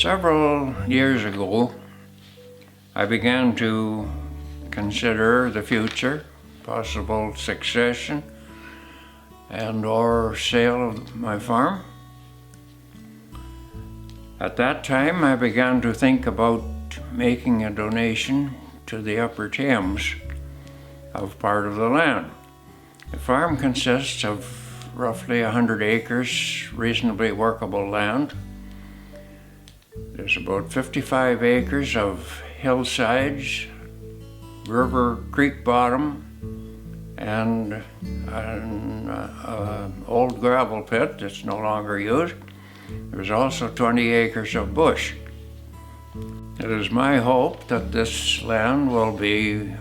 Several years ago, I began to consider the future, possible succession, and or sale of my farm. At that time, I began to think about making a donation to the Upper Thames of part of the land. The farm consists of roughly 100 acres, reasonably workable land. There's about 55 acres of hillsides, river creek bottom, and an old gravel pit that's no longer used. There's also 20 acres of bush. It is my hope that this land will be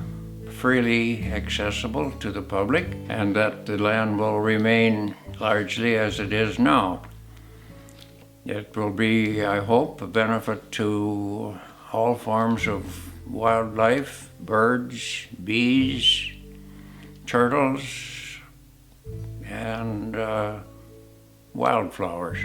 freely accessible to the public and that the land will remain largely as it is now. It will be, I hope, a benefit to all forms of wildlife, birds, bees, turtles, and wildflowers.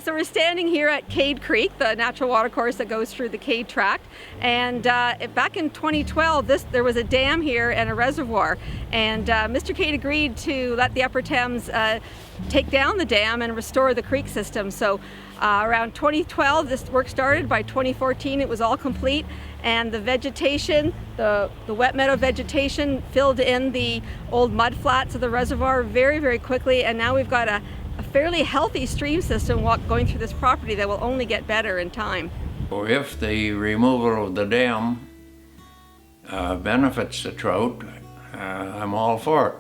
So we're standing here at Cade Creek, the natural watercourse that goes through the Cade tract. And back in 2012, there was a dam here and a reservoir. And Mr. Cade agreed to let the Upper Thames take down the dam and restore the creek system. So around 2012, this work started. By 2014, it was all complete. And the vegetation, the wet meadow vegetation, filled in the old mud flats of the reservoir very, very quickly. And now we've got a fairly healthy stream system going through this property that will only get better in time. If the removal of the dam benefits the trout, I'm all for it.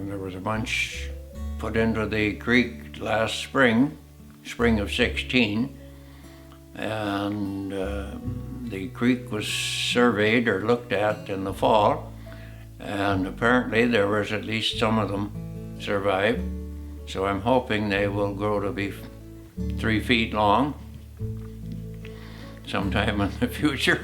There was a bunch put into the creek last spring of 16, and the creek was surveyed or looked at in the fall, and apparently there was at least some of them survive. So I'm hoping they will grow to be 3 feet long sometime in the future.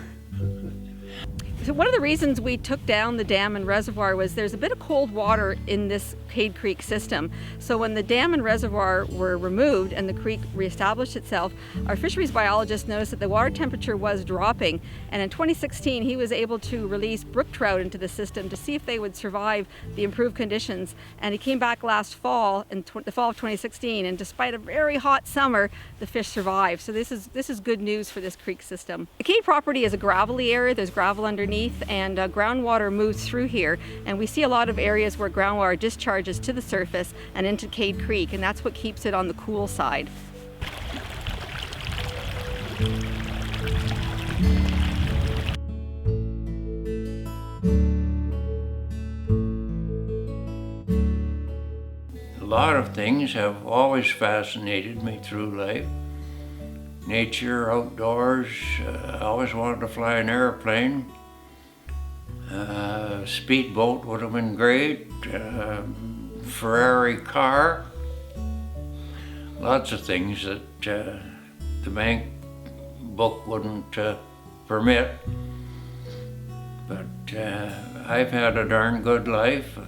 So one of the reasons we took down the dam and reservoir was there's a bit of cold water in this Cade Creek system. So when the dam and reservoir were removed and the creek reestablished itself, our fisheries biologist noticed that the water temperature was dropping. And in 2016, he was able to release brook trout into the system to see if they would survive the improved conditions. And he came back last fall, in the fall of 2016, and despite a very hot summer, the fish survived. So this is good news for this creek system. The Cade property is a gravelly area. There's gravel underneath, and groundwater moves through here, and we see a lot of areas where groundwater discharges to the surface and into Cade Creek, and that's what keeps it on the cool side. A lot of things have always fascinated me through life. Nature, outdoors, I always wanted to fly an airplane. Speedboat would have been great. Ferrari car. Lots of things that the bank book wouldn't permit. But I've had a darn good life.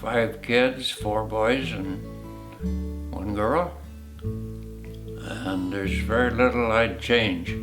5 kids, 4 boys and 1 girl. And there's very little I'd change.